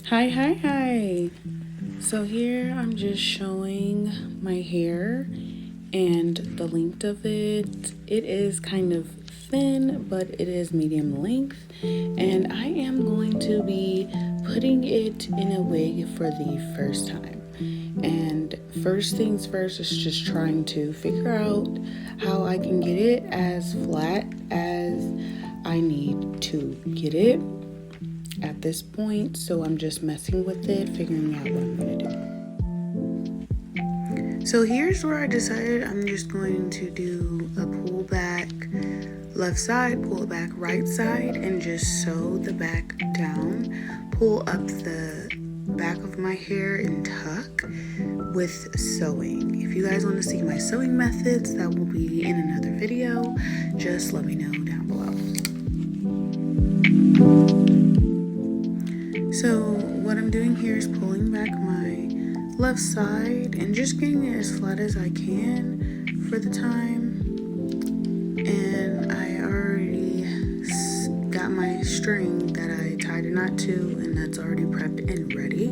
Hi. So here I'm just showing my hair and the length of it. It is kind of thin, but it is medium length. And I am going to be putting it in a wig for the first time. And first things first is just trying to figure out how I can get it as flat as I need to get it at this point. So I'm just messing with it, figuring out what I'm gonna do. So here's where I decided I'm just going to do a pull back left side, pull it back right side, and just sew the back down, pull up the back of my hair and tuck with sewing. If you guys want to see my sewing methods, that will be in another video. Just let me know down below. So what I'm doing here is pulling back my left side and just getting it as flat as I can for the time. And I already got my string that I tied a knot to, and that's already prepped and ready.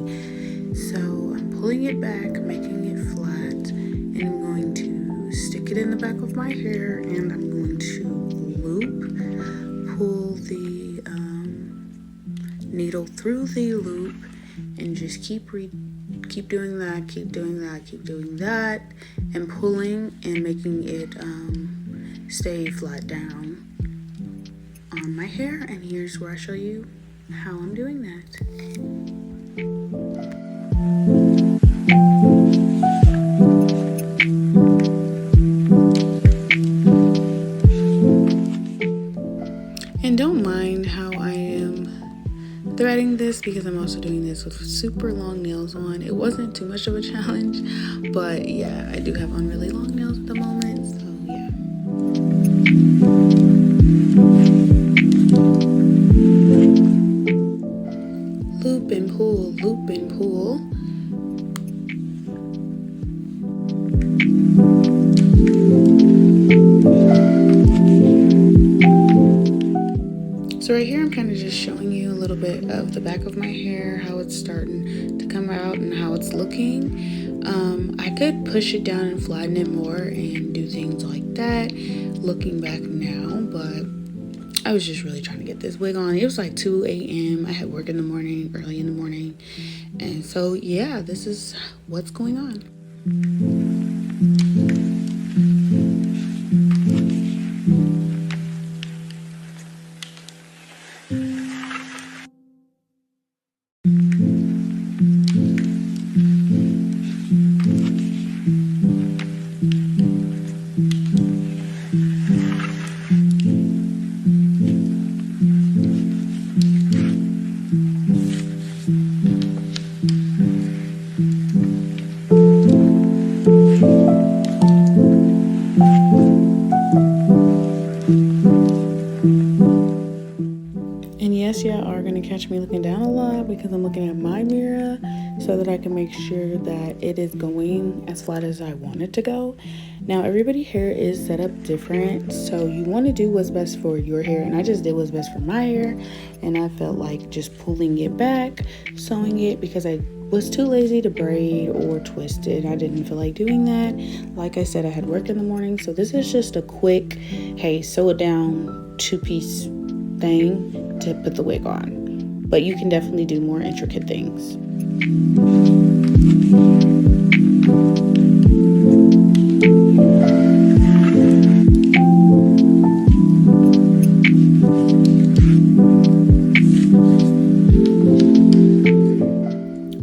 So I'm pulling it back, making it flat, and I'm going to stick it in the back of my hair, and I'm going to loop, pull the needle through the loop, and just keep doing that, and pulling and making it stay flat down on my hair. And here's where I show you how I'm doing that. And don't mind how I am threading this, because I'm also doing this with super long nails on. It wasn't too much of a challenge, but yeah, I do have on really long nails at the moment, so yeah. Loop and pull, loop and pull. So right here I'm kind of just showing you a little bit of the back of my hair, how it's starting to come out and how it's looking. I could push it down and flatten it more and do things like that looking back now, but I was just really trying to get this wig on. It was like 2 a.m. I had work in the morning, early in the morning, and so yeah, this is what's going on. And yes, y'all are going to catch me looking down a lot because I'm looking at my mirror so that I can make sure that it is going as flat as I want it to go. Now, everybody's hair is set up different, so you want to do what's best for your hair. And I just did what's best for my hair, and I felt like just pulling it back, sewing it, because I was too lazy to braid or twist it. I didn't feel like doing that. Like I said, I had work in the morning, so this is just a quick, hey, sew it down, two-piece thing to put the wig on. But you can definitely do more intricate things.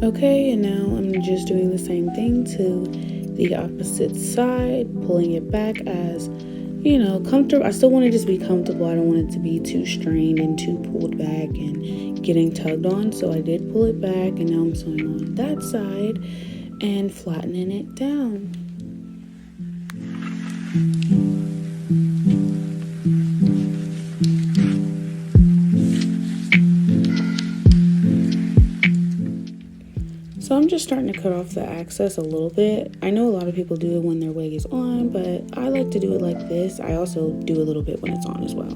Okay, and now I'm just doing the same thing to the opposite side, pulling it back as, you know, comfortable. I still want it to just be comfortable. I don't want it to be too strained and too pulled back and getting tugged on. So I did pull it back, and now I'm sewing on that side and flattening it down. So I'm just starting to cut off the excess a little bit. I know a lot of people do it when their wig is on, but I like to do it like this. I also do a little bit when it's on as well.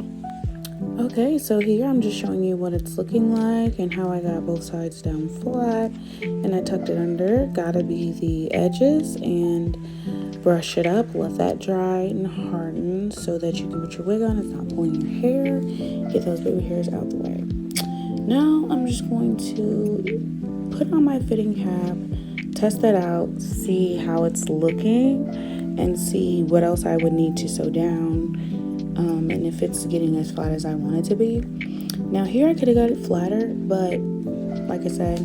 Okay, so here I'm just showing you what it's looking like and how I got both sides down flat, and I tucked it under. Gotta be the edges, and brush it up, let that dry and harden so that you can put your wig on. It's not pulling your hair. Get those baby hairs out the way. Now I'm just going to put on my fitting cap, test that out, see how it's looking, and see what else I would need to sew down, and if it's getting as flat as I want it to be. Now here I could have got it flatter, but like I said,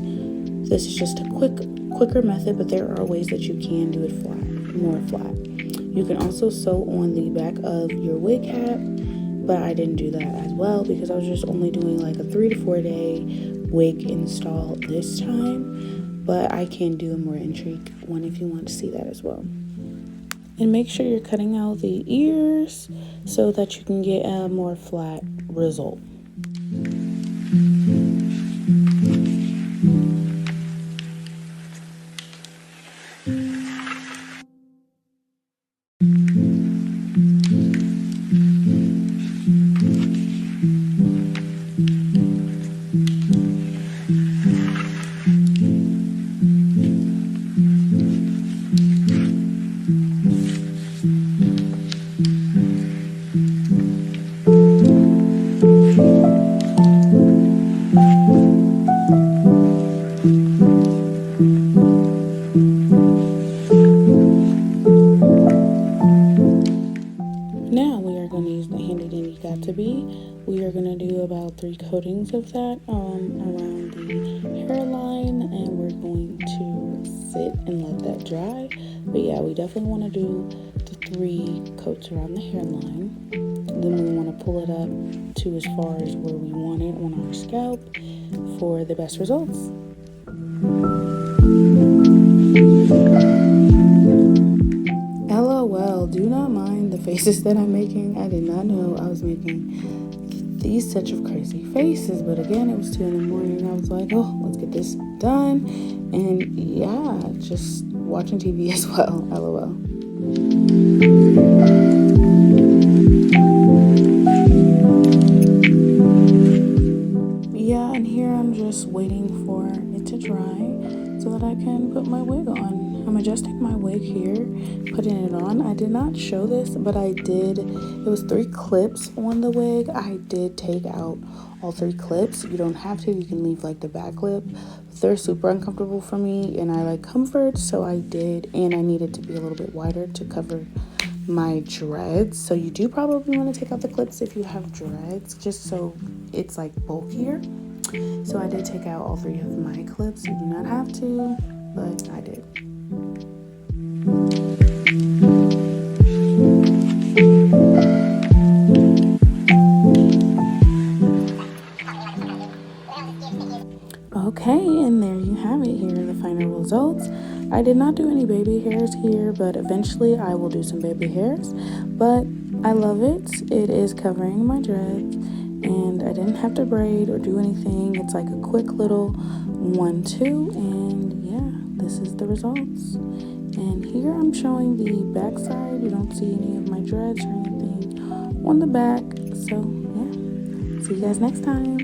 this is just a quicker method, but there are ways that you can do it more flat. You can also sew on the back of your wig cap, but I didn't do that as well because I was just only doing like a 3 to 4 day wig install this time, but I can do a more intricate one if you want to see that as well. And make sure you're cutting out the ears so that you can get a more flat result. Now we are going to use the handy dandy Got2b. We are going to do about 3 coatings of that around the hairline, and we're going to sit and let that dry. But yeah, we definitely want to do the 3 coats around the hairline. Then we want to pull it up to as far as where we want it on our scalp for the best results. LOL, do not mind the faces that I'm making. I did not know I was making these such of crazy faces, but again, it was 2 in the morning. I was like, oh, let's get this done. And yeah, just watching TV as well. LOL. Yeah, and here I'm just waiting for it to dry so that I can put my wig on. I'm adjusting my wig here, putting it on. I did not show this, but I did. It was 3 clips on the wig. I did take out all 3 clips. You don't have to. You can leave like the back clip. They're super uncomfortable for me, and I like comfort, so I did. And I needed to be a little bit wider to cover my dreads. So you do probably want to take out the clips if you have dreads, just so it's like bulkier. So I did take out all 3 of my clips. You do not have to, but I did. Okay, and there you have it. Here are the final results. I did not do any baby hairs here, but eventually I will do some baby hairs. But I love it. It is covering my dreads, and I didn't have to braid or do anything. It's like a quick little 1-2, and yeah, this is the results. And here I'm showing the back side. You don't see any of my dreads or anything on the back. So yeah, see you guys next time.